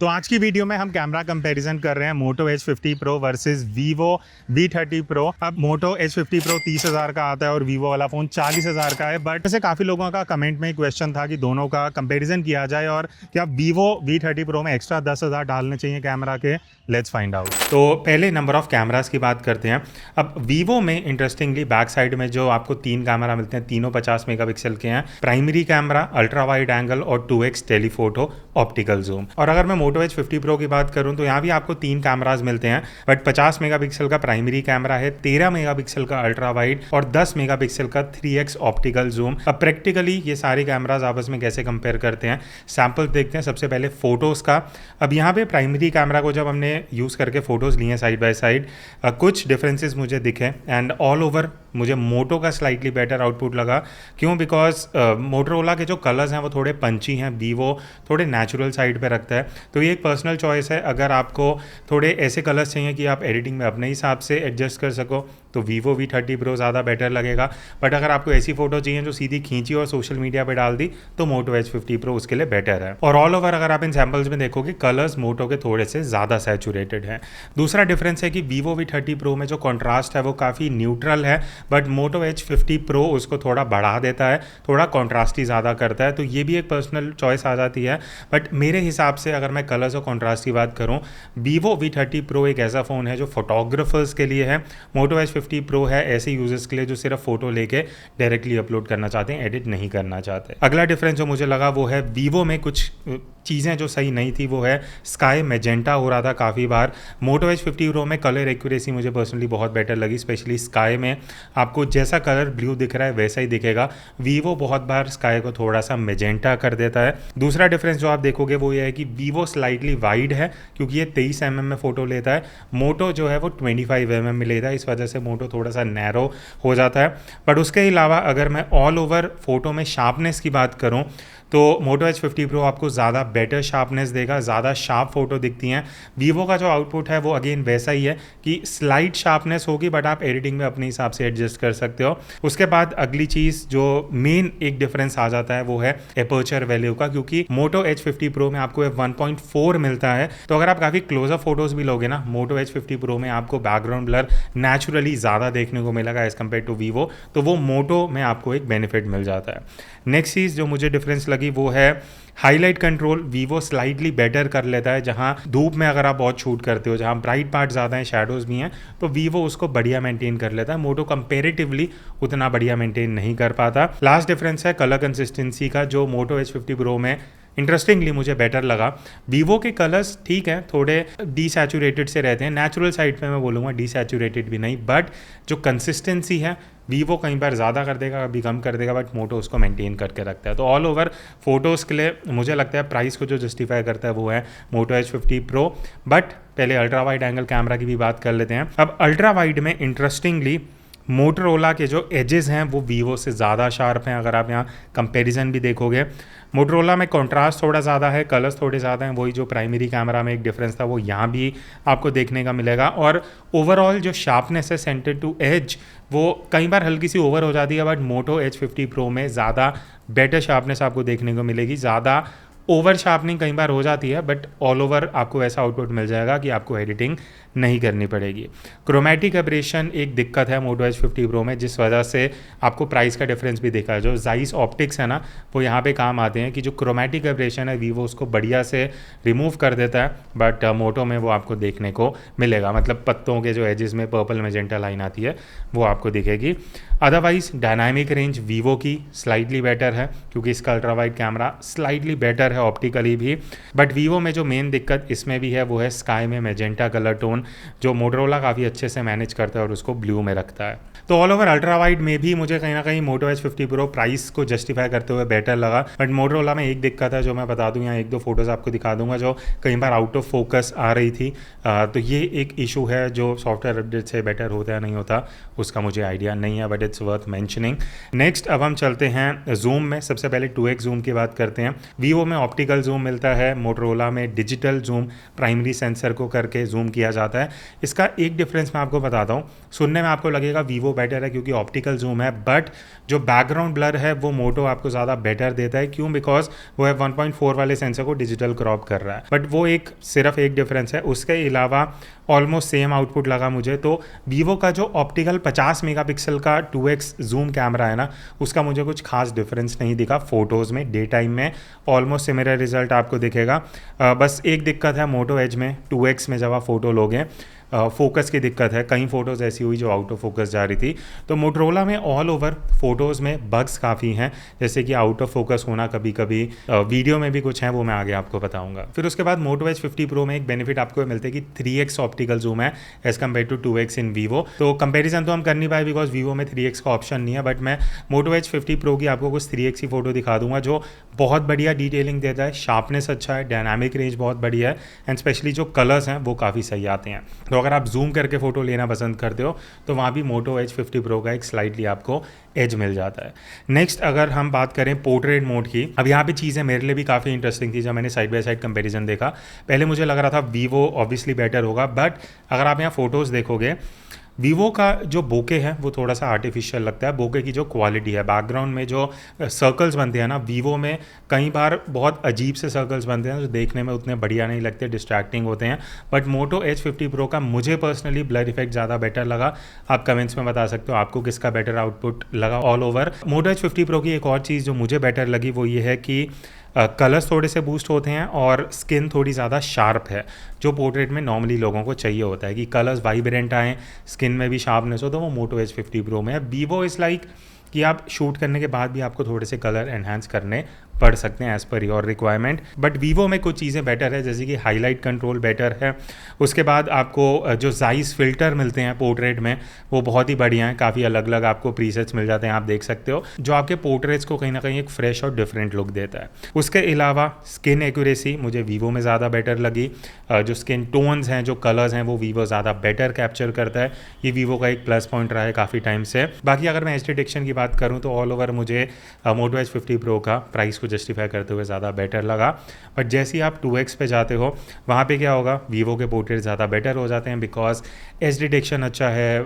तो आज की वीडियो में हम कैमरा कंपैरिजन कर रहे हैं मोटो H50 Pro versus Vivo V30 Pro। अब मोटो H50 Pro 30,000 का आता है और Vivo वाला फ़ोन 40,000 का है। बट ऐसे काफ़ी लोगों का कमेंट में क्वेश्चन था कि दोनों का कंपैरिजन किया जाए और क्या Vivo V30 Pro में एक्स्ट्रा 10,000 डालने चाहिए कैमरा के। Let's find out. तो पहले नंबर ऑफ कैमरास की बात करते हैं। अब Vivo में इंटरेस्टिंगली बैक साइड में जो आपको 3 कैमरा मिलते हैं, तीनों 50 मेगापिक्सल के हैं। Primary camera, ultra wide angle और 2x टेलीफोटो ऑप्टिकल जूम। और अगर मैं मोटो H50 Pro की बात करूं तो यहाँ भी आपको 3 कैमराज मिलते हैं, बट 50 मेगापिक्सल का प्राइमरी कैमरा है, 13 मेगापिक्सल का अल्ट्रा वाइड और 10 मेगापिक्सल का 3x ऑप्टिकल जूम। अब प्रैक्टिकली ये सारे कैमराज आपस में कैसे कंपेयर करते हैं, सैंपल देखते हैं। सबसे पहले फोटोज़ का। अब यहाँ पे प्राइमरी कैमरा को जब हमने यूज़ करके फ़ोटोज़ लिए साइड बाय साइड, कुछ डिफरेंसेस मुझे दिखे एंड ऑल ओवर मुझे मोटो का स्लाइटली बेटर आउटपुट लगा। क्यों? बिकॉज मोटरोला के जो कलर्स हैं वो थोड़े पंची हैं, वीवो थोड़े नेचुरल साइड पे रखता है। तो ये एक पर्सनल चॉइस है। अगर आपको थोड़े ऐसे कलर्स चाहिए कि आप एडिटिंग में अपने हिसाब से एडजस्ट कर सको तो Vivo V30 Pro ज़्यादा बेटर लगेगा। बट अगर आपको ऐसी फ़ोटो चाहिए जो सीधी खींची और सोशल मीडिया पे डाल दी तो मोटो H50 Pro उसके लिए बेटर है। और ऑल ओवर अगर आप इन सैम्पल्स में देखोगे, कलर्स मोटो के थोड़े से ज़्यादा सैचुरेटेड हैं। दूसरा डिफरेंस है कि Vivo V30 Pro में जो कॉन्ट्रास्ट है वो काफ़ी न्यूट्रल है, बट मोटो H50 Pro उसको थोड़ा बढ़ा देता है, थोड़ा कॉन्ट्रास्ट ही ज़्यादा करता है। तो ये भी एक पर्सनल चॉइस आ जाती है। बट मेरे हिसाब से अगर मैं कलर्स और कॉन्ट्रास्ट की बात करूँ, Vivo V30 Pro एक ऐसा फ़ोन है जो फोटोग्राफर्स के लिए है। मोटो H50 Pro है ऐसे यूजर्स के लिए जो सिर्फ फोटो लेके डायरेक्टली अपलोड करना चाहते हैं, एडिट नहीं करना चाहते। अगला डिफरेंस जो मुझे लगा वो है Vivo में कुछ चीज़ें जो सही नहीं थी, वो है स्काई मैजेंटा हो रहा था काफ़ी बार। मोटो H50 Pro में कलर एक्यूरेसी मुझे पर्सनली बहुत बेटर लगी, स्पेशली स्काई में आपको जैसा कलर ब्लू दिख रहा है वैसा ही दिखेगा। Vivo बहुत बार स्काई को थोड़ा सा मैजेंटा कर देता है। दूसरा डिफरेंस जो आप देखोगे वो ये है कि Vivo स्लाइटली वाइड है क्योंकि ये 23 mm में फ़ोटो लेता है, मोटो जो है वो 25 mm में लेता है। इस वजह से मोटो थोड़ा सा नैरो हो जाता है। बट उसके अलावा अगर मैं ऑल ओवर फोटो में शार्पनेस की बात करूं तो मोटो H50 Pro आपको ज़्यादा बेटर शार्पनेस देगा, ज़्यादा शार्प फोटो दिखती हैं। Vivo का जो आउटपुट है वो अगेन वैसा ही है कि स्लाइट शार्पनेस होगी, बट आप एडिटिंग में अपने हिसाब से एडजस्ट कर सकते हो। उसके बाद अगली चीज़ जो मेन एक डिफरेंस आ जाता है वो है एपर्चर वैल्यू का, क्योंकि मोटो H50 Pro में आपको 1.4 मिलता है। तो अगर आप काफ़ी क्लोजअप फोटोज़ भी लोगे ना, मोटो H50 Pro में आपको बैकग्राउंड ब्लर नेचुरली ज़्यादा देखने को मिलेगा एज़ कम्पेयर टू Vivo, तो वो मोटो में आपको एक बेनिफिट मिल जाता है। नेक्स्ट चीज़ जो मुझे डिफरेंस लगी वो है highlight control. Vivo slightly better कर लेता है, जहां धूप में अगर आप बहुत शूट करते हो, जहां ब्राइट पार्ट ज़्यादा हैं, शैडोज़ भी हैं, तो Vivo उसको बढ़िया मेंटेन कर लेता है। मोटो कंपेरेटिवली उतना बढ़िया मेंटेन नहीं कर पाता। लास्ट डिफरेंस है कलर कंसिस्टेंसी का, जो मोटो H50 Pro में इंटरेस्टिंगली मुझे बेटर लगा। Vivo के कलर्स ठीक हैं, थोड़े डीसैचुरेटेड से रहते हैं, नेचुरल साइड पे मैं बोलूँगा, डीसैचुरेटेड भी नहीं, बट जो कंसिस्टेंसी है Vivo कई बार ज़्यादा कर देगा, कभी कम कर देगा, बट मोटो उसको मेंटेन करके रखता है। तो ऑल ओवर फोटोज़ के लिए मुझे लगता है प्राइस को जो जस्टिफाई करता है वो है मोटो H50 Pro। बट पहले अल्ट्रा वाइड एंगल कैमरा की भी बात कर लेते हैं। अब अल्ट्रा वाइड में इंटरेस्टिंगली मोटरोला के जो एजेस हैं वो Vivo से ज़्यादा शार्प हैं। अगर आप यहाँ कंपैरिजन भी देखोगे, मोटरोला में कॉन्ट्रास्ट थोड़ा ज़्यादा है, कलर्स थोड़े ज़्यादा हैं। वही जो प्राइमरी कैमरा में एक डिफरेंस था वो यहाँ भी आपको देखने का मिलेगा। और ओवरऑल जो शार्पनेस है सेंटर टू एज, वो कई बार हल्की सी ओवर हो जाती है, बट मोटो H50 Pro में ज़्यादा बेटर शार्पनेस आपको देखने को मिलेगी। ज़्यादा ओवर शार्पनिंग कई बार हो जाती है, बट ऑल ओवर आपको ऐसा आउटपुट मिल जाएगा कि आपको एडिटिंग नहीं करनी पड़ेगी। क्रोमेटिक एब्रेशन एक दिक्कत है मोटो H50 Pro में, जिस वजह से आपको प्राइस का डिफरेंस भी दिखा है। जो Zeiss ऑप्टिक्स है ना, वो यहाँ पे काम आते हैं कि जो क्रोमेटिक एब्रेशन है Vivo उसको बढ़िया से रिमूव कर देता है, बट मोटो में वो आपको देखने को मिलेगा। मतलब पत्तों के जो एजेस में पर्पल मैजेंटा लाइन आती है वो आपको दिखेगी। अदरवाइज डायनामिक रेंज Vivo की स्लाइटली बेटर है क्योंकि इसका ultra wide camera slightly better है ऑप्टिकली भी। बट Vivo में जो मेन दिक्कत इसमें भी है वो है स्काई में मैजेंटा कलर टोन, जो मोटरोला काफ़ी अच्छे से मैनेज करता है और उसको ब्लू में रखता है। तो ऑल ओवर अल्ट्रा वाइड में भी मुझे कहीं ना कहीं मोटो H50 Pro प्राइस को जस्टिफाई करते हुए बेटर लगा। बट मोटरोला में एक दिक्कत है जो मैं बता दूं, यहाँ एक दो फोटोज़ आपको दिखा दूंगा जो कई बार आउट ऑफ फोकस आ रही थी। तो ये एक इशू है जो सॉफ्टवेयर अपडेट से बेटर होता है नहीं होता उसका मुझे आइडिया नहीं है, but it's worth mentioning. Next अब हम चलते हैं जूम में। सबसे पहले 2x जूम की बात करते हैं। Vivo में ऑप्टिकल जूम मिलता है, मोटरोला में डिजिटल जूम प्राइमरी सेंसर को करके जूम किया जाता है। इसका एक डिफरेंस मैं आपको बताता हूँ। सुनने में आपको लगेगा वीवो बेटर है क्योंकि ऑप्टिकल जूम है, बट जो बैकग्राउंड ब्लर है वो मोटो आपको ज़्यादा बेटर देता है। क्यों? बिकॉज वो है 1.4 वाले सेंसर को डिजिटल क्रॉप कर रहा है। बट वो सिर्फ एक डिफरेंस है, उसके अलावा ऑलमोस्ट सेम आउटपुट लगा मुझे। तो वीवो का जो ऑप्टिकल 50 मेगापिक्सल का 2x जूम कैमरा है ना, उसका मुझे कुछ खास डिफरेंस नहीं दिखा फोटोज़ में। डे टाइम में ऑलमोस्ट सिमिलर रिजल्ट आपको दिखेगा। बस एक दिक्कत है मोटो एज में, 2x में जब आप फोटो लोगे फोकस की दिक्कत है। कई फ़ोटोज़ ऐसी हुई जो आउट ऑफ फोकस जा रही थी। तो मोटरोला में ऑल ओवर फ़ोटोज़ में बग्स काफ़ी हैं, जैसे कि आउट ऑफ फोकस होना कभी कभी, वीडियो में भी कुछ है, वो मैं आगे आपको बताऊंगा। फिर उसके बाद मोटो एज 50 प्रो में एक बेनिफिट आपको मिलता है कि 3x ऑप्टिकल जूम है as compare to 2x in Vivo. तो कंपेरिजन तो हम कर नहीं पाए बिकॉज वीवो में 3x का ऑप्शन नहीं है, बट मैं मोटो एज 50 प्रो की आपको कुछ 3x की फ़ोटो दिखा दूंगा जो बहुत बढ़िया डिटेलिंग देता है, शार्पनेस अच्छा है, डायनामिक रेंज बहुत बढ़िया है, एंड स्पेशली जो कलर्स हैं वो काफ़ी सही आते हैं। तो अगर आप जूम करके फ़ोटो लेना पसंद करते हो तो वहाँ भी मोटो एज 50 प्रो का एक स्लाइटली आपको एज मिल जाता है। नेक्स्ट अगर हम बात करें पोर्ट्रेट मोड की, अब यहाँ पे चीज़ें मेरे लिए भी काफ़ी इंटरेस्टिंग थी जब मैंने साइड बाय साइड कंपैरिजन देखा। पहले मुझे लग रहा था वीवो ऑब्वियसली बेटर होगा, बट अगर आप यहाँ फ़ोटोज़ देखोगे वीवो का जो बोके है वो थोड़ा सा आर्टिफिशियल लगता है। बोके की जो क्वालिटी है, बैकग्राउंड में जो सर्कल्स बनते हैं ना, वीवो में कई बार बहुत अजीब से सर्कल्स बनते हैं जो देखने में उतने बढ़िया नहीं लगते, डिस्ट्रैक्टिंग होते हैं। बट मोटो एज 50 प्रो का मुझे पर्सनली ब्लर इफेक्ट ज़्यादा बेटर लगा। आप कमेंट्स में बता सकते हो आपको किसका बेटर आउटपुट लगा all over. Moto Edge 50 pro की एक और चीज़ जो मुझे बेटर लगी वो ये है कि कलर्स थोड़े से बूस्ट होते हैं और स्किन थोड़ी ज़्यादा शार्प है, जो पोर्ट्रेट में नॉर्मली लोगों को चाहिए होता है कि कलर्स वाइब्रेंट आएँ, स्किन में भी शार्पनेस हो, तो वो मोटो एज 50 प्रो में है। वीवो इज़ लाइक कि आप शूट करने के बाद भी आपको थोड़े से कलर एनहांस करने पड़ सकते हैं as per your requirement. But Vivo में कुछ चीज़ें बेटर है, जैसे कि हाईलाइट कंट्रोल बेटर है। उसके बाद आपको जो जाइस फिल्टर मिलते हैं पोर्ट्रेट में वो बहुत ही बढ़िया हैं, काफ़ी अलग अलग आपको प्रीसेट्स मिल जाते हैं, आप देख सकते हो, जो आपके पोर्ट्रेट्स को कहीं ना कहीं एक फ्रेश और डिफरेंट लुक देता है। उसके अलावा स्किन एक्यूरेसी मुझे वीवो में ज़्यादा बेटर लगी। जो स्किन टोन्स हैं, जो कलर्स हैं, वो वीवो ज़्यादा बेटर कैप्चर करता है। ये वीवो का एक प्लस पॉइंट रहा है काफ़ी टाइम से। बाकी अगर मैं एज डिटेक्शन की बात करूँ तो ऑल ओवर मुझे मोटो एज 50 प्रो का प्राइस जस्टिफाई करते हुए ज़्यादा बेटर लगा। बट जैसे ही आप 2x पे जाते हो वहाँ पे क्या होगा, वीवो के पोर्ट्रेट ज़्यादा बेटर हो जाते हैं बिकॉज एज डिटेक्शन अच्छा है,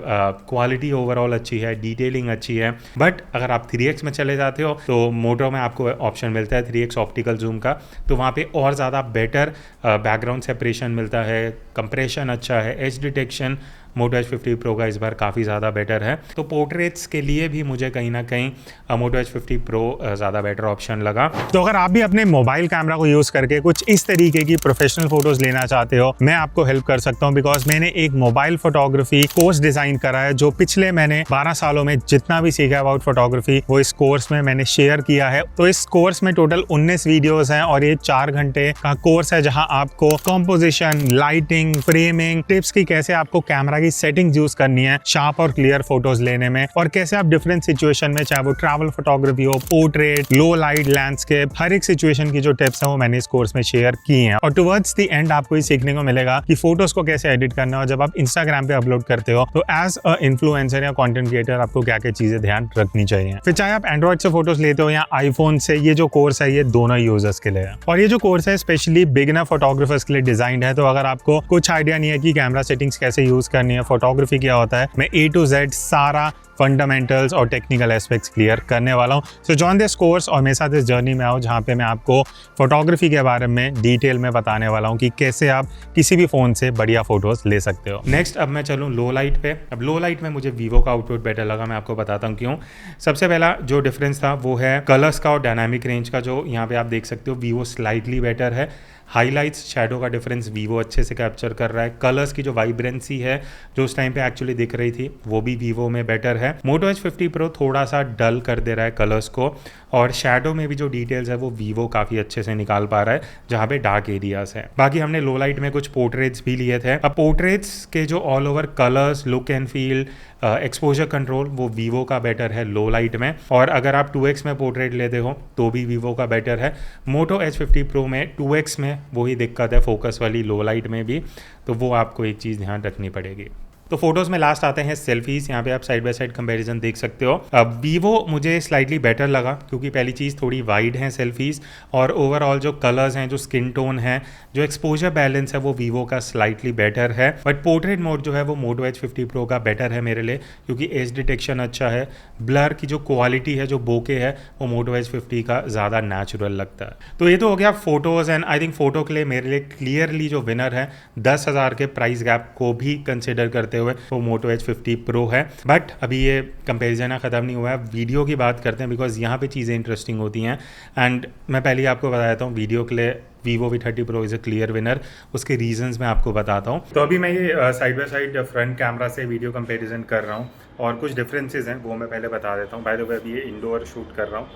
क्वालिटी ओवरऑल अच्छी है, डिटेलिंग अच्छी है। बट अगर आप 3x में चले जाते हो तो मोटो में आपको ऑप्शन मिलता है 3x ऑप्टिकल जूम का, तो वहाँ पे और ज़्यादा बेटर बैकग्राउंड सेपरेशन मिलता है, कंप्रेशन अच्छा है, as detection Moto Edge 50 pro का इस बार काफ़ी ज़्यादा बेटर है। तो पोर्ट्रेट्स के लिए भी मुझे कहीं ना कहीं मोटो एज 50 प्रो ज़्यादा बेटर ऑप्शन लगा। तो अगर आप भी अपने मोबाइल कैमरा को यूज़ करके कुछ इस तरीके की प्रोफेशनल फोटोज़ लेना चाहते हो, मैं आपको हेल्प कर सकता हूँ बिकॉज मैंने एक मोबाइल फोटोग्राफी कोर्स डिज़ाइन करा है, जो पिछले मैंने 12 सालों में जितना भी सीखा अबाउट फोटोग्राफी वो इस कोर्स में मैंने शेयर किया है। तो इस कोर्स में टोटल 19 वीडियोज़ हैं और ये 4 घंटे का कोर्स है जहाँ आपको कॉम्पोजिशन, लाइटिंग, फ्रेमिंग, टिप्स की कैसे आपको कैमरा की सेटिंग्स यूज करनी है शार्प और क्लियर फोटोज लेने में, और कैसे आप डिफरेंट सिचुएशन में, चाहे वो ट्रैवल फोटोग्राफी हो, पोर्ट्रेट, लो लाइट, लैंडस्केप, हर एक सिचुएशन की जो टिप्स हैं वो मैंने इस कोर्स में शेयर की हैं। और टुवर्ड्स द एंड आपको ये सीखने को मिलेगा कि फोटोज को कैसे एडिट करना है, और जब आप इंस्टाग्राम पे अपलोड करते हो तो एज अ इन्फ्लुएंसर या कंटेंट क्रिएटर आपको क्या क्या चीजें ध्यान रखनी चाहिए। फिर चाहे आप एंड्रॉइड से फोटोज लेते हो या आईफोन से, ये जो कोर्स है ये दोनों यूजर्स के लिए है। और ये जो कोर्स है स्पेशली बिगिनर फोटोग्राफर्स के लिए डिजाइंड है। तो अगर आपको कुछ आइडिया नहीं है कि कैमरा सेटिंग्स कैसे यूज करनी है, फोटोग्राफी क्या होता है, मैं A to Z सारा फंडामेंटल्स और टेक्निकल एस्पेक्ट्स क्लियर करने वाला हूँ। सो जॉइन दिस कोर्स और मेरे साथ इस जर्नी में आओ जहाँ पे मैं आपको फोटोग्राफी के बारे में डिटेल में बताने वाला हूँ कि कैसे आप किसी भी फ़ोन से बढ़िया फोटोज़ ले सकते हो। नेक्स्ट अब मैं चलूँ लो लाइट पे। अब लो लाइट में मुझे वीवो का आउटपुट बेटर लगा, मैं आपको बताता हूँ क्यों। सबसे पहला जो डिफरेंस था वो है कलर्स का और डायनामिक रेंज का, जो यहाँ पे आप देख सकते हो वीवो स्लाइटली बेटर है। हाईलाइट्स, शैडो का डिफरेंस वीवो अच्छे से कैप्चर कर रहा है। कलर्स की जो वाइब्रेंसी है जो उस टाइम पे एक्चुअली दिख रही थी वो भी वीवो में बेटर है। मोटो एज 50 प्रो थोड़ा सा डल कर दे रहा है कलर्स को, और शैडो में भी जो डिटेल्स है वो वीवो काफ़ी अच्छे से निकाल पा रहा है जहाँ पे डार्क एरियाज है। बाकी हमने लो लाइट में कुछ पोर्ट्रेट्स भी लिए थे। अब पोर्ट्रेट्स के जो all over colours, look and feel, exposure control वो वीवो का बेटर है लो लाइट में। और अगर आप 2x में पोर्ट्रेट लेते हो तो भी वीवो का बेटर है। मोटो एज 50 प्रो में 2x में वही दिक्कत है फोकस वाली लो लाइट में भी, तो वो आपको एक चीज़ ध्यान रखनी पड़ेगी। तो फोटोज़ में लास्ट आते हैं सेल्फीज़। यहाँ पे आप साइड बाय साइड कंपैरिजन देख सकते हो। अब वीवो मुझे स्लाइटली बेटर लगा क्योंकि पहली चीज़ थोड़ी वाइड है सेल्फीज़, और ओवरऑल जो कलर्स हैं, जो स्किन टोन है, जो एक्सपोजर बैलेंस है वो वीवो का स्लाइटली बेटर है। बट पोर्ट्रेट मोड जो है वो मोटो एच 50 प्रो का बेटर है मेरे लिए, क्योंकि एज डिटेक्शन अच्छा है। ब्लर की जो क्वालिटी है, जो बोके है, वो मोटो एच 50 का ज़्यादा नेचुरल लगता है। तो ये तो हो गया photos, and I think photo के लिए मेरे लिए क्लियरली जो विनर है 10,000 के प्राइस गैप को भी कंसिडर करते हुए वो मोटो एच 50 प्रो है। बट अभी ये कंपेरिजन ख़त्म नहीं हुआ है, वीडियो की बात करते हैं बिकॉज यहाँ पे चीज़ें इंटरेस्टिंग होती हैं। एंड मैं पहले ही आपको बता देता हूँ, वीडियो के लिए Vivo V30 Pro is a clear winner. उसके रीजंस मैं आपको बताता हूँ। तो अभी मैं ये side by side front camera से वीडियो कंपैरिजन कर रहा हूँ, और कुछ डिफरेंसेस हैं वो मैं पहले बता देता हूँ। बाय द वे अभी ये इंडोर शूट कर रहा हूँ,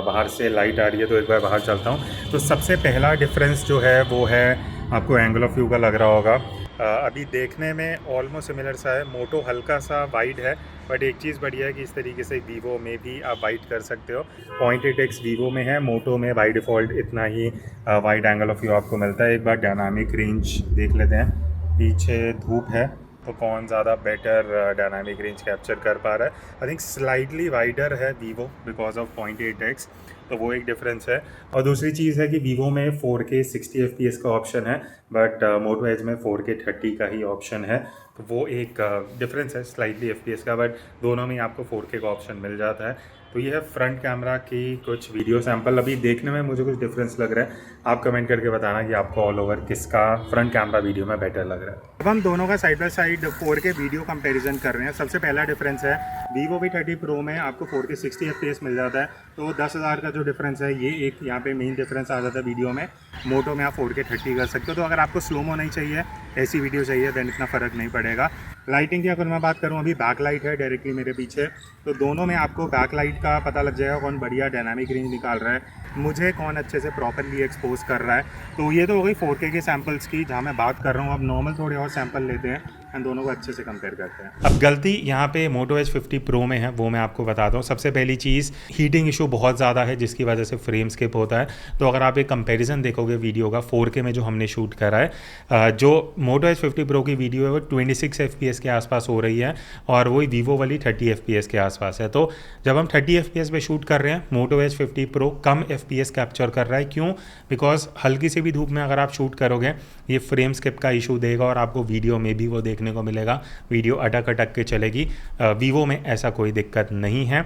बाहर से लाइट आ रही है तो एक बार बाहर चलता हूँ। तो सबसे पहला डिफरेंस जो है वो है, आपको एंगल ऑफ व्यू का लग रहा होगा, अभी देखने में ऑलमोस्ट सिमिलर सा है। मोटो हल्का सा वाइड है, बट एक चीज़ बढ़िया है कि इस तरीके से वीवो में भी आप वाइड कर सकते हो। 0.8x वीवो में है, मोटो में बाय डिफ़ॉल्ट इतना ही वाइड एंगल ऑफ व्यू आपको मिलता है। एक बार डायनामिक रेंज देख लेते हैं। पीछे धूप है तो कौन ज़्यादा बेटर डायनामिक रेंज कैप्चर कर पा रहा है। आई थिंक स्लाइटली वाइडर है वीवो बिकॉज ऑफ 0.8x, तो वो एक डिफरेंस है। और दूसरी चीज़ है कि वीवो में 4K 60 FPS का ऑप्शन है, बट मोटो एज में 4K 30 का ही ऑप्शन है। तो वो एक डिफरेंस है स्लाइटली FPS का, बट दोनों में आपको 4K का ऑप्शन मिल जाता है। तो ये है फ्रंट कैमरा की कुछ वीडियो सैंपल। अभी देखने में मुझे कुछ डिफरेंस लग रहा है, आप कमेंट करके बताना कि आपको ऑल ओवर किसका फ्रंट कैमरा वीडियो में बेटर लग रहा है। अब हम दोनों का side by side 4K video comparison कर रहे हैं। सबसे पहला डिफरेंस है, Vivo V30 Pro में आपको 4K 60 FPS मिल जाता है, तो 10,000 का जो डिफरेंस है ये एक यहाँ पे मेन डिफरेंस आ जाता है वीडियो में। मोटो में आप 4K 30 कर सकते हो। तो अगर आपको स्लोमो नहीं चाहिए, ऐसी वीडियो चाहिए, देन इतना फ़र्क नहीं पड़ेगा। लाइटिंग की अगर मैं बात करूँ, अभी बैक लाइट है डायरेक्टली मेरे पीछे, तो दोनों में आपको बैक लाइट का पता लग जाएगा कौन बढ़िया डायनामिक रेंज निकाल रहा है, मुझे कौन अच्छे से प्रॉपरली एक्सपोज कर रहा है। तो ये तो हो गई 4K के सैम्पल्स की, जहाँ मैं बात कर रहा हूँ। अब नॉर्मल थोड़े और सैंपल लेते हैं एंड दोनों को अच्छे से कंपेयर करते हैं। अब गलती यहाँ पे मोटो एच 50 प्रो में है, वो मैं आपको बताता हूँ। सबसे पहली चीज़, हीटिंग इशू बहुत ज़्यादा है जिसकी वजह से फ्रेम स्किप होता है। तो अगर आप एक कंपैरिजन देखोगे वीडियो का 4K में जो हमने शूट करा है, जो मोटो एच 50 प्रो की वीडियो है वो 26 FPS के आसपास हो रही है, और वही वीवो वाली 30 FPS के आसपास है। तो जब हम 30 FPS पे शूट कर रहे हैं, मोटो एच 50 प्रो कम FPS कैप्चर कर रहा है। क्यों? बिकॉज हल्की सी भी धूप में अगर आप शूट करोगे, ये फ्रेम स्किप का इशू देगा, और आपको वीडियो में भी वो देखने को मिलेगा, वीडियो अटक अटक के चलेगी। वीवो में ऐसा कोई दिक्कत नहीं है।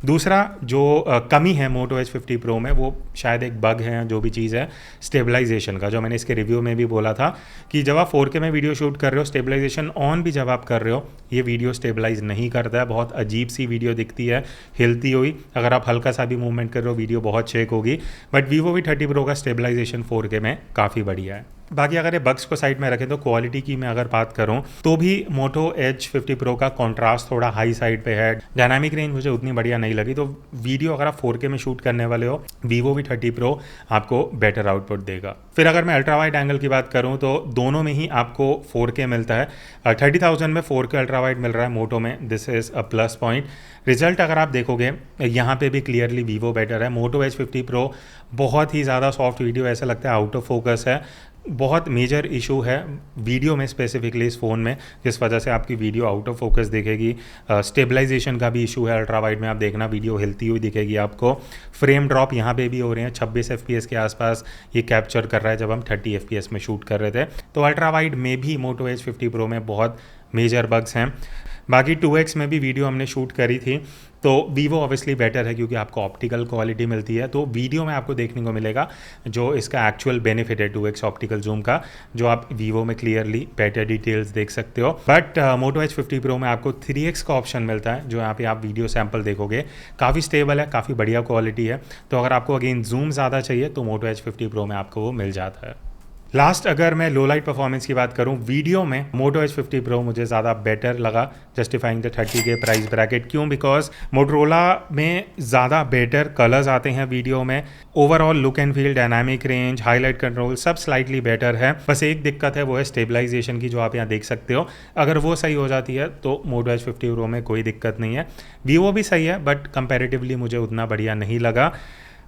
दूसरा जो कमी है मोटो एच 50 प्रो में, वो शायद एक बग है, जो भी चीज़ है स्टेबलाइजेशन का, जो मैंने इसके रिव्यू में भी बोला था कि जब आप 4K में वीडियो शूट कर रहे हो, स्टेबलाइजेशन ऑन भी जब आप कर रहे हो, ये वीडियो स्टेबलाइज नहीं करता है। बहुत अजीब सी वीडियो दिखती है हिलती हुई। अगर आप हल्का सा भी मूवमेंट कर रहे हो, वीडियो बहुत शेक होगी। बट Vivo V30 Pro का स्टेबलाइजेशन 4K में काफ़ी बढ़िया है। बाकी अगर ये बग्स को साइड में रखें तो क्वालिटी की मैं अगर बात करूं तो भी मोटो एच 50 प्रो का कॉन्ट्रास्ट थोड़ा हाई साइड पे है। डायनामिक रेंज मुझे उतनी बढ़िया नहीं लगी। तो वीडियो अगर आप 4K में शूट करने वाले हो, Vivo V30 Pro आपको बेटर आउटपुट देगा। फिर अगर मैं अल्ट्रा वाइड एंगल की बात करूं तो दोनों में ही आपको 4K मिलता है। 30,000 में 4K अल्ट्रा वाइड मिल रहा है मोटो में, this is a plus point. Result अगर आप देखोगे, यहाँ पे भी क्लियरली Vivo बेटर है। मोटो एच 50 प्रो बहुत ही ज़्यादा सॉफ्ट वीडियो, ऐसा लगता है आउट ऑफ फोकस है। बहुत मेजर इशू है वीडियो में स्पेसिफिकली इस फ़ोन में, जिस वजह से आपकी वीडियो आउट ऑफ फोकस दिखेगी। स्टेबलाइजेशन का भी इशू है, अल्ट्रा वाइड में आप देखना वीडियो हिलती हुई दिखेगी आपको। फ्रेम ड्रॉप यहाँ पे भी हो रहे हैं, 26 FPS के आसपास ये कैप्चर कर रहा है जब हम 30 FPS में शूट कर रहे थे। तो अल्ट्रा वाइड में भी मोटो एच 50 प्रो में बहुत मेजर बग्स हैं। बाकी 2x में भी वीडियो हमने शूट करी थी, तो Vivo ऑब्वियसली बेटर है क्योंकि आपको ऑप्टिकल क्वालिटी मिलती है। तो वीडियो में आपको देखने को मिलेगा जो इसका एक्चुअल बेनिफिट है 2x ऑप्टिकल जूम का, जो आप Vivo में क्लियरली बेटर डिटेल्स देख सकते हो। बट मोटो एच 50 प्रो में आपको 3x का ऑप्शन मिलता है, जो यहाँ पे आप वीडियो सैंपल देखोगे काफ़ी स्टेबल है, काफ़ी बढ़िया क्वालिटी है। तो अगर आपको अगेन जूम ज़्यादा चाहिए तो मोटो एच 50 प्रो में आपको वो मिल जाता है। लास्ट अगर मैं लो लाइट परफॉर्मेंस की बात करूं, वीडियो में मोटो एच 50 प्रो मुझे ज़्यादा बेटर लगा, justifying the 30K price bracket. क्यों? बिकॉज मोटरोला में ज़्यादा बेटर कलर्स आते हैं वीडियो में। Overall look and feel, dynamic range, highlight control सब स्लाइटली बेटर है। बस एक दिक्कत है, वो है स्टेबलाइजेशन की, जो आप यहाँ देख सकते हो। अगर वो सही हो जाती है तो मोटो एच 50 प्रो में कोई दिक्कत नहीं है। Vivo भी सही है, बट कंपेरेटिवली मुझे उतना बढ़िया नहीं लगा।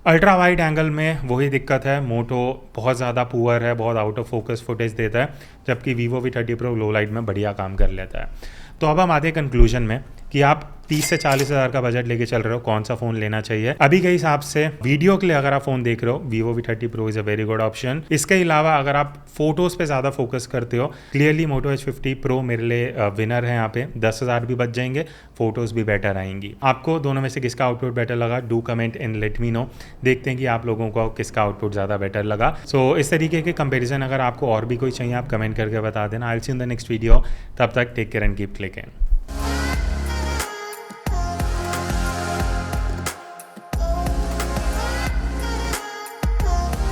अल्ट्रा वाइड एंगल में वही दिक्कत है, मोटो बहुत ज़्यादा पुअर है, बहुत आउट ऑफ फोकस फुटेज देता है, जबकि वीवो V30 प्रो लो लाइट में बढ़िया काम कर लेता है। तो अब हम आते हैं कंक्लूजन में कि आप 30 से 40 हज़ार का बजट लेके चल रहे हो, कौन सा फ़ोन लेना चाहिए। अभी के हिसाब से वीडियो के लिए अगर आप फ़ोन देख रहे हो, Vivo V30 pro is a very good option. इसके अलावा अगर आप फोटोज़ पे ज़्यादा फोकस करते हो, क्लियरली मोटो H50 प्रो मेरे लिए विनर है। यहाँ पे 10,000 भी बच जाएंगे, फोटोज़ भी बेटर आएंगी। आपको दोनों में से किसका आउटपुट बेटर लगा, do comment and let me know. देखते हैं कि आप लोगों को किसका आउटपुट ज़्यादा बेटर लगा। सो इस तरीके के कंपेरिजन अगर आपको और भी कोई चाहिए, आप कमेंट करके बता देना। I will see in the next video. तब तक take care and keep clicking.